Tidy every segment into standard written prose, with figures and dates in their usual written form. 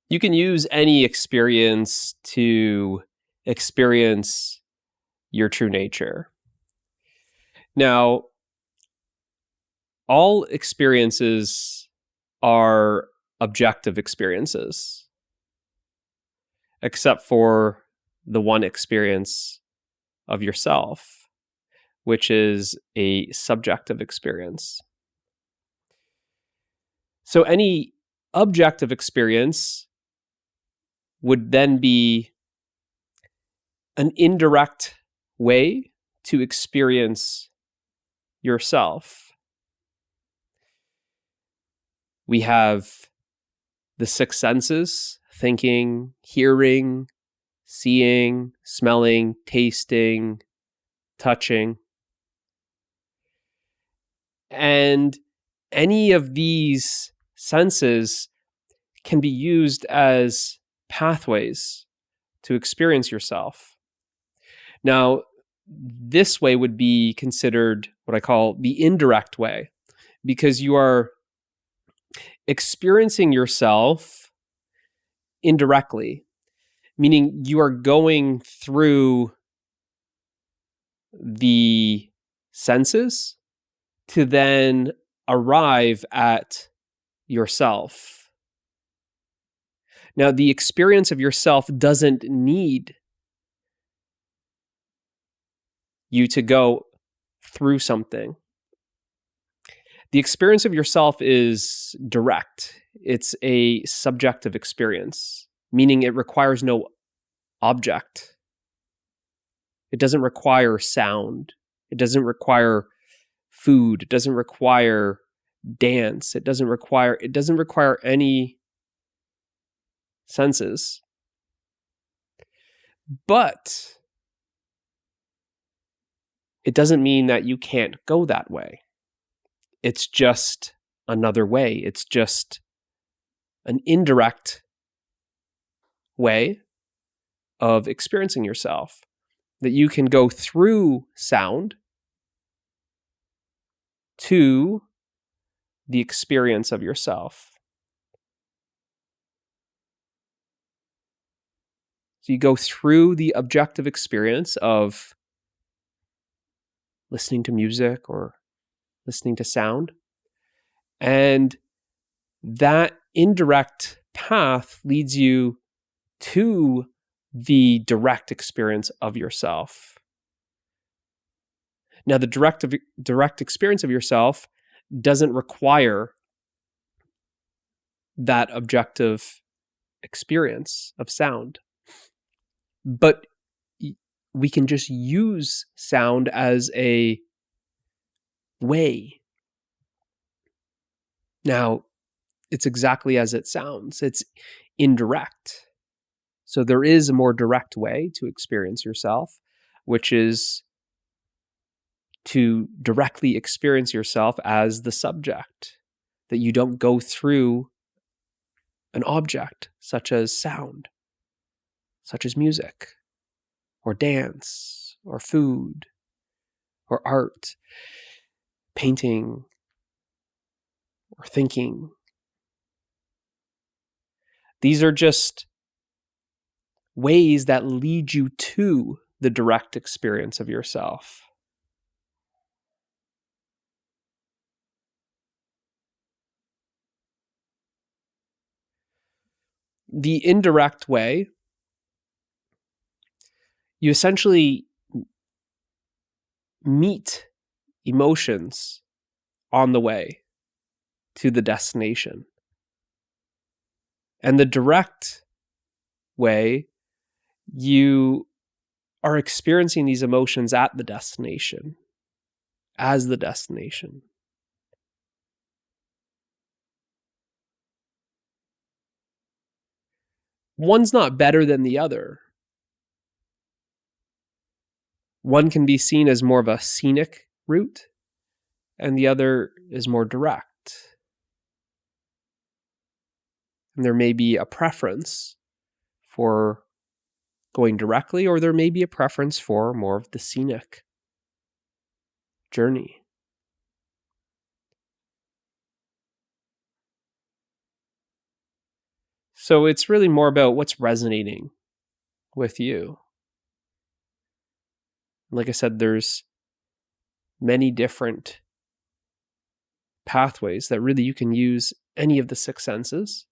You can use any experience to experience your true nature. Now, all experiences are objective experiences, except for the one experience of yourself, which is a subjective experience. So any objective experience would then be an indirect way to experience yourself. We have the six senses: thinking, hearing, seeing, smelling, tasting, touching. And any of these senses can be used as pathways to experience yourself. Now, this way would be considered what I call the indirect way, because you are experiencing yourself indirectly, meaning you are going through the senses to then arrive at yourself. Now, the experience of yourself doesn't need you to go through something. The experience of yourself is direct. It's a subjective experience, meaning it requires no object. It doesn't require sound. It doesn't require food. It doesn't require dance. It doesn't require any senses. But it doesn't mean that you can't go that way. It's just another way. It's just an indirect way of experiencing yourself, that you can go through sound to the experience of yourself. So you go through the objective experience of listening to music or listening to sound, and that indirect path leads you to the direct experience of yourself. Now, the direct experience of yourself doesn't require that objective experience of sound, but we can just use sound as a way. Now, it's exactly as it sounds. It's indirect. So there is a more direct way to experience yourself, which is to directly experience yourself as the subject, that you don't go through an object such as sound, such as music, or dance, or food, or art, painting, or thinking. These are just ways that lead you to the direct experience of yourself. The indirect way, you essentially meet emotions on the way to the destination. And the direct way, you are experiencing these emotions at the destination, as the destination. One's not better than the other. One can be seen as more of a scenic route, and the other is more direct. And there may be a preference for going directly, or there may be a preference for more of the scenic journey. So it's really more about what's resonating with you. Like I said, there's many different pathways that really you can use any of the six senses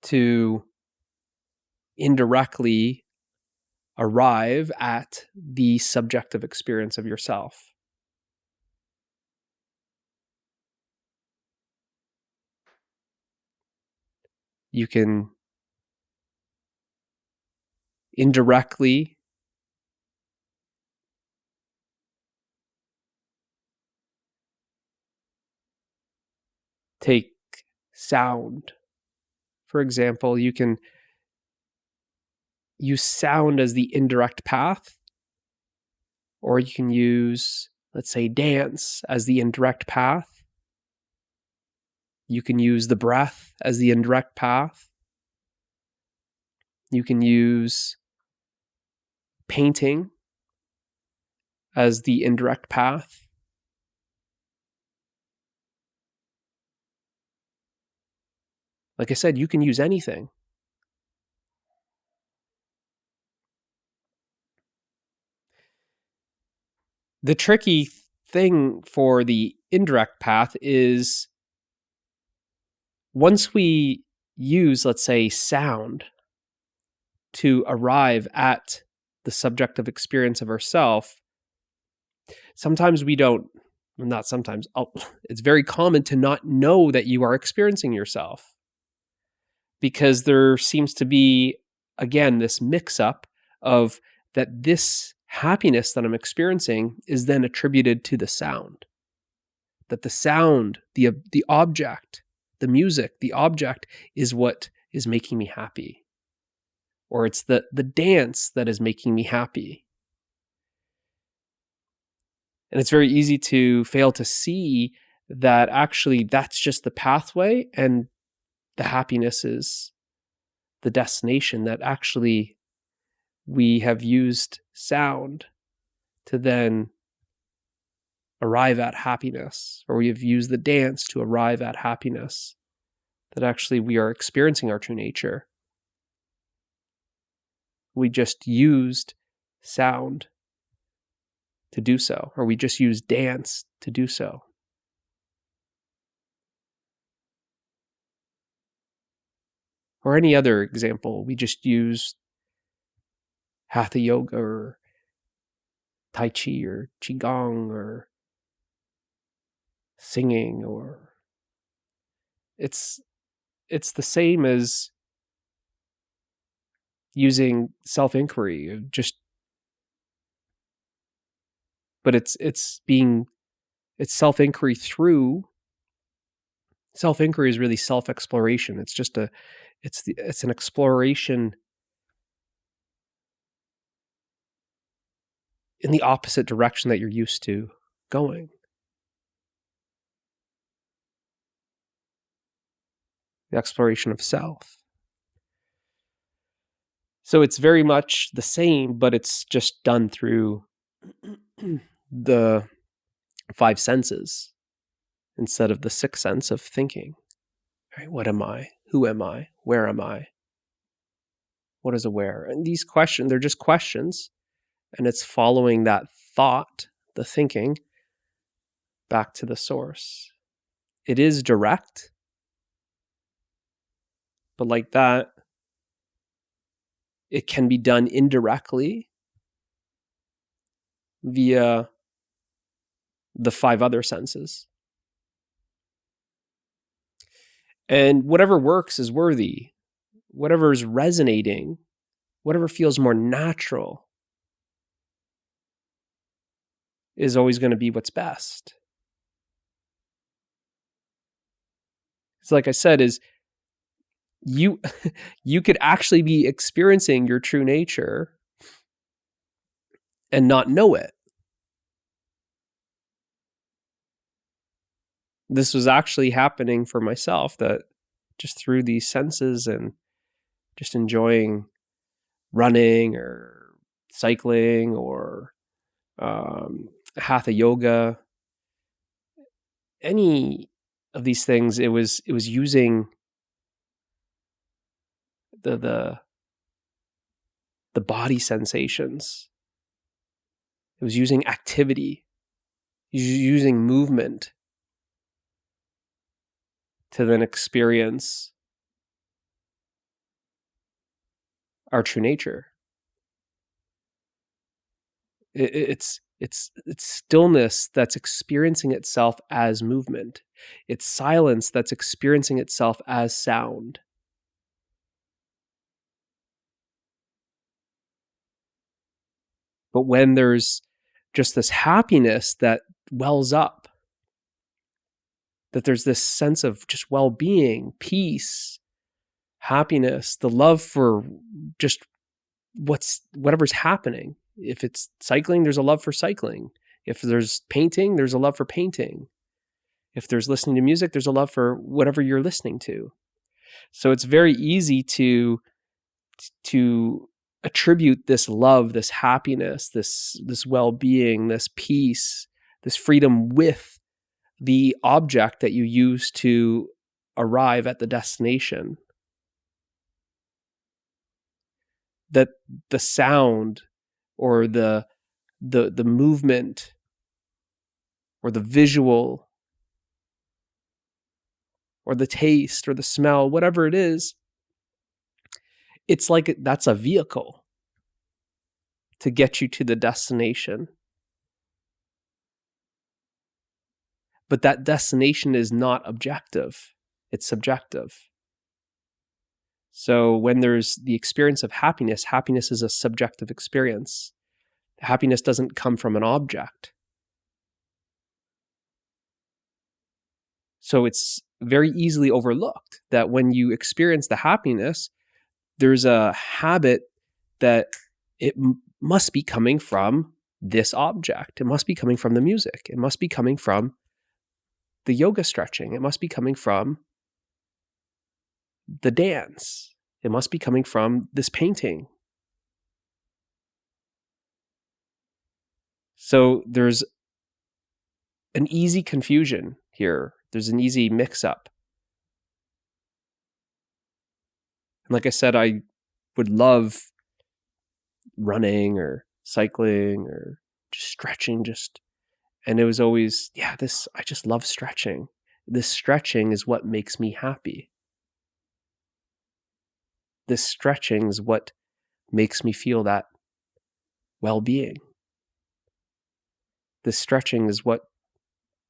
to indirectly arrive at the subjective experience of yourself. You can indirectly take sound. For example, you can use sound as the indirect path, or you can use, let's say, dance as the indirect path. You can use the breath as the indirect path. You can use painting as the indirect path. Like I said, you can use anything. The tricky thing for the indirect path is once we use, let's say, sound to arrive at the subjective experience of ourself, sometimes we don't, not sometimes, it's very common to not know that you are experiencing yourself, because there seems to be, again, this mix-up of that this happiness that I'm experiencing is then attributed to the sound. That the sound, the object, the music, the object is what is making me happy. Or it's the dance that is making me happy. And it's very easy to fail to see that actually that's just the pathway and the happiness is the destination, that actually we have used sound to then arrive at happiness, or we have used the dance to arrive at happiness, that actually we are experiencing our true nature. We just used sound to do so, or we just used dance to do so. Or any other example, we just used hatha yoga or tai chi or qigong or singing, or it's the same as using self-inquiry, but it's self-inquiry through self-inquiry is really self-exploration. It's just it's an exploration in the opposite direction that you're used to going. The exploration of self. So it's very much the same, but it's just done through the five senses instead of the sixth sense of thinking. Right? What am I? Who am I? Where am I? What is aware? And these questions, they're just questions, and it's following that thought, the thinking, back to the source. It is direct, but like that, it can be done indirectly via the five other senses. And whatever works is worthy. Whatever is resonating, whatever feels more natural is always going to be what's best. It's like I said, is you could actually be experiencing your true nature and not know it. This was actually happening for myself, that just through these senses and just enjoying running or cycling or hatha yoga, any of these things, it was using the body sensations. It was using activity, using movement to then experience our true nature. It's stillness that's experiencing itself as movement. It's silence that's experiencing itself as sound. But when there's just this happiness that wells up, that there's this sense of just well-being, peace, happiness, the love for just whatever's happening. If it's cycling, there's a love for cycling. If there's painting, there's a love for painting. If there's listening to music, there's a love for whatever you're listening to. So it's very easy to attribute this love, this happiness, this well-being, this peace, this freedom with the object that you use to arrive at the destination. That the sound or the movement or the visual or the taste or the smell, whatever it is, it's like that's a vehicle to get you to the destination. But that destination is not objective, it's subjective. So when there's the experience of happiness, happiness is a subjective experience. Happiness doesn't come from an object. So it's very easily overlooked that when you experience the happiness, there's a habit that it must be coming from this object. It must be coming from the music. It must be coming from the yoga stretching. It must be coming from the dance. It must be coming from this painting. So there's an easy confusion here. There's an easy mix-up. And like I said, I would love running or cycling or just stretching, and it was always, I just love stretching. This stretching is what makes me happy. This stretching is what makes me feel that well-being. This stretching is what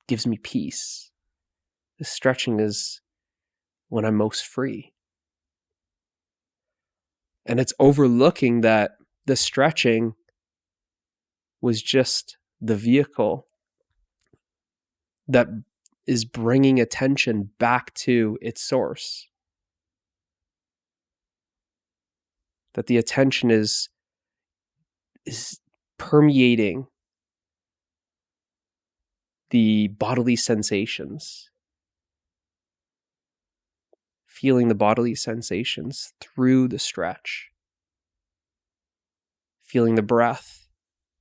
gives me peace. This stretching is when I'm most free. And it's overlooking that the stretching was just the vehicle that is bringing attention back to its source. That the attention is permeating the bodily sensations, feeling the bodily sensations through the stretch, feeling the breath.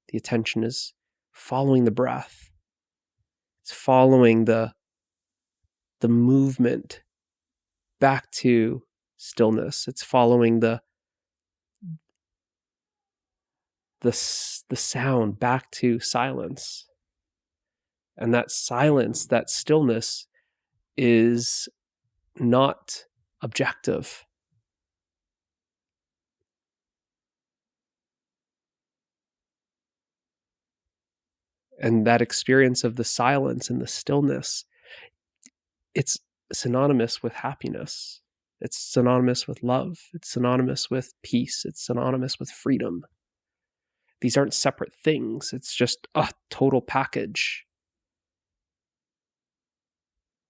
The attention is following the breath. It's following the movement back to stillness. It's following the sound back to silence. And that silence, that stillness is not objective. And that experience of the silence and the stillness, it's synonymous with happiness. It's synonymous with love. It's synonymous with peace. It's synonymous with freedom. These aren't separate things. It's just a total package.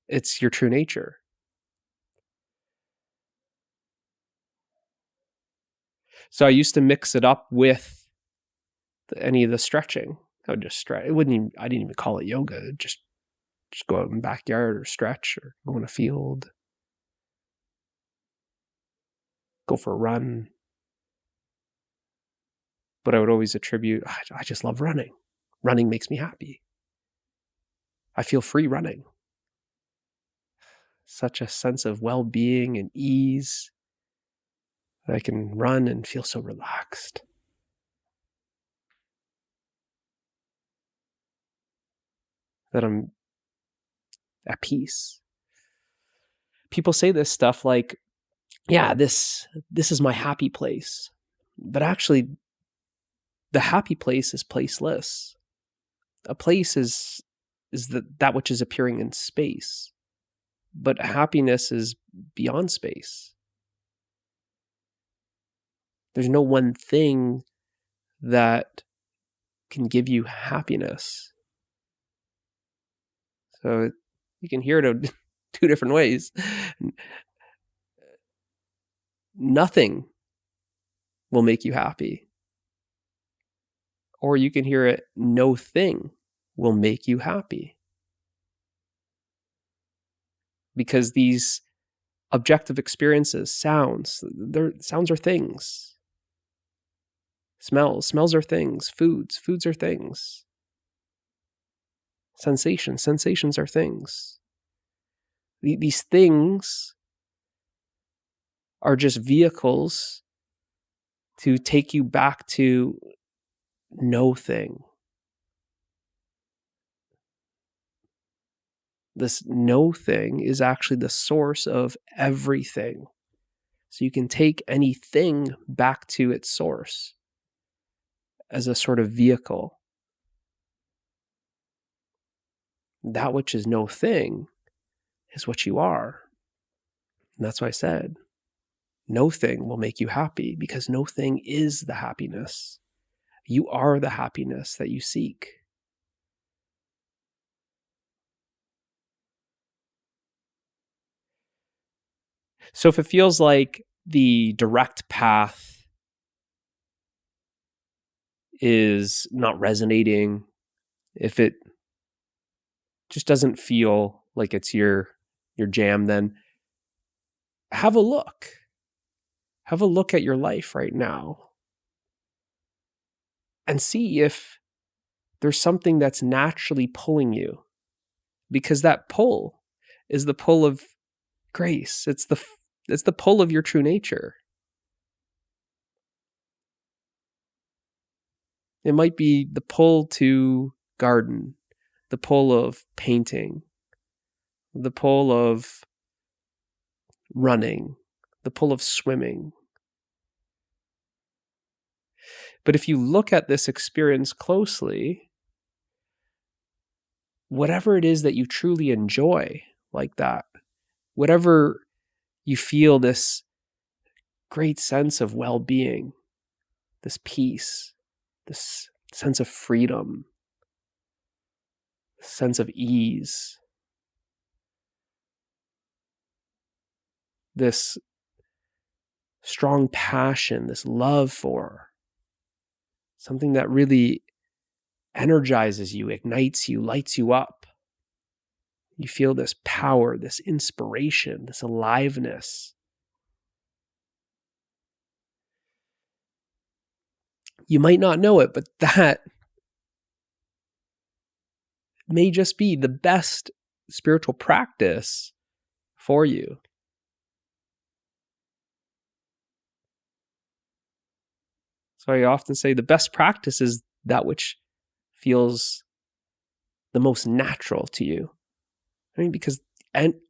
It's your true nature. So I used to mix it up with any of the stretching. I would just stretch. I didn't even call it yoga. Just go out in the backyard or stretch or go in a field. Go for a run. But I would always attribute, I just love running. Running makes me happy. I feel free running. Such a sense of well-being and ease. I can run and feel so relaxed. That I'm at peace. People say this stuff like, yeah, this is my happy place. But actually, the happy place is placeless. A place is that which is appearing in space. But happiness is beyond space. There's no one thing that can give you happiness. So you can hear it two different ways. Nothing will make you happy. Or you can hear it, no thing will make you happy. Because these objective experiences, sounds are things. Smells are things. Foods are things. Sensations are things. These things are just vehicles to take you back to no thing. This no thing is actually the source of everything. So you can take anything back to its source as a sort of vehicle. That which is no thing is what you are. And that's why I said, no thing will make you happy, because no thing is the happiness. You are the happiness that you seek. So if it feels like the direct path is not resonating, if it just doesn't feel like it's your jam, then have a look. Have a look at your life right now and see if there's something that's naturally pulling you, because that pull is the pull of grace. It's the pull of your true nature. It might be the pull to garden, the pull of painting, the pull of running, the pull of swimming. But if you look at this experience closely, whatever it is that you truly enjoy like that, whatever you feel this great sense of well-being, this peace, this sense of freedom, this sense of ease, this strong passion, this love for something that really energizes you, ignites you, lights you up. You feel this power, this inspiration, this aliveness. You might not know it, but that may just be the best spiritual practice for you. So I often say the best practice is that which feels the most natural to you. I mean, because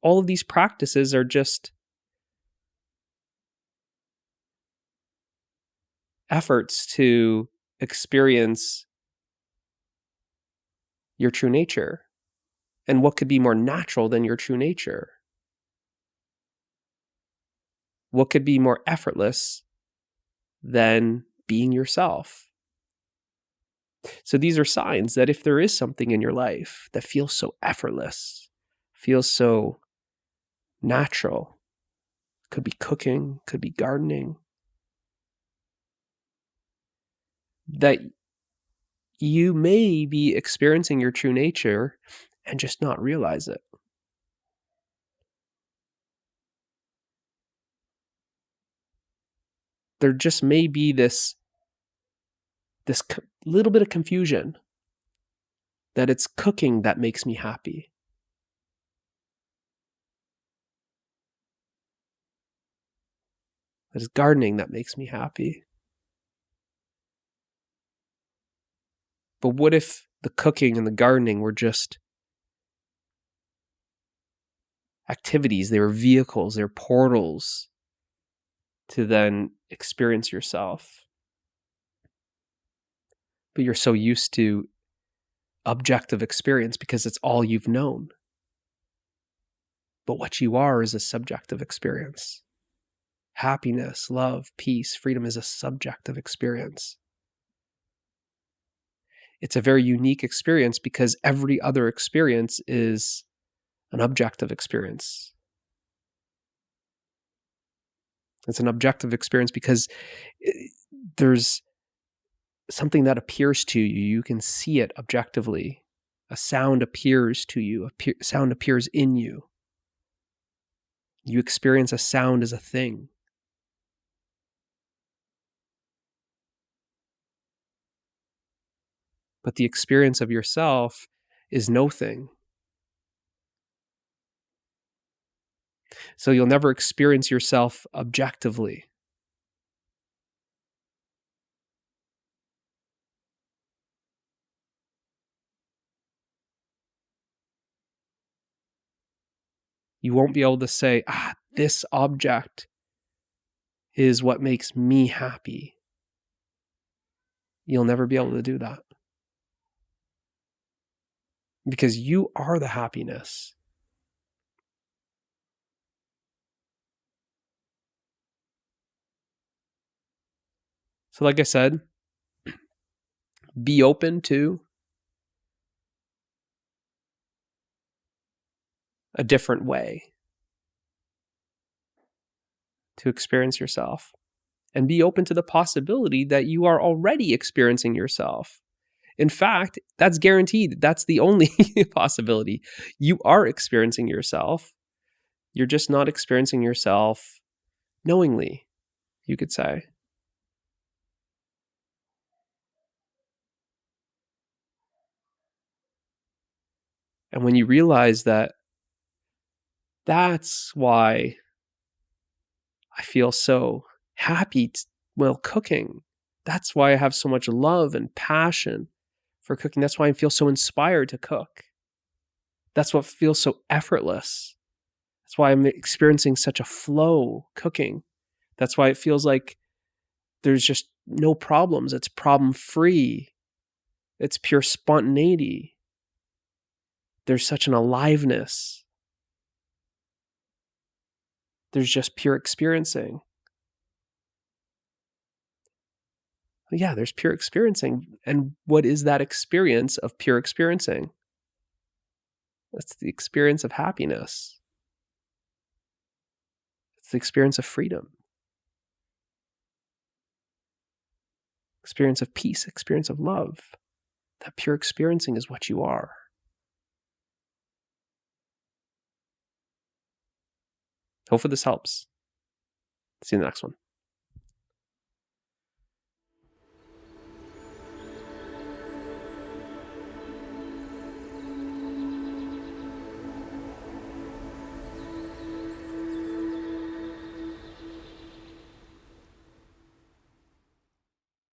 all of these practices are just efforts to experience your true nature. And what could be more natural than your true nature? What could be more effortless than being yourself? So these are signs that if there is something in your life that feels so effortless, feels so natural, could be cooking, could be gardening, that you may be experiencing your true nature and just not realize it. There just may be this little bit of confusion that it's cooking that makes me happy. That is gardening that makes me happy. But what if the cooking and the gardening were just activities? They were vehicles, they're portals to then experience yourself. But you're so used to objective experience because it's all you've known. But what you are is a subjective experience. Happiness, love, peace, freedom is a subjective experience. It's a very unique experience because every other experience is an objective experience. It's an objective experience because there's something that appears to you. You can see it objectively. A sound appears to you. A sound appears in you. You experience a sound as a thing. But the experience of yourself is no thing. So you'll never experience yourself objectively. You won't be able to say, this object is what makes me happy. You'll never be able to do that. Because you are the happiness. So like I said, be open to a different way to experience yourself. And be open to the possibility that you are already experiencing yourself. In fact, that's guaranteed. That's the only possibility. You are experiencing yourself. You're just not experiencing yourself knowingly, you could say. And when you realize that that's why I feel so happy while cooking. That's why I have so much love and passion for cooking. That's why I feel so inspired to cook. That's what feels so effortless. That's why I'm experiencing such a flow cooking. That's why it feels like there's just no problems. It's problem-free. It's pure spontaneity. There's such an aliveness. There's just pure experiencing. Yeah, there's pure experiencing. And what is that experience of pure experiencing? It's the experience of happiness. It's the experience of freedom. Experience of peace, experience of love. That pure experiencing is what you are. Hopefully this helps. See you in the next one.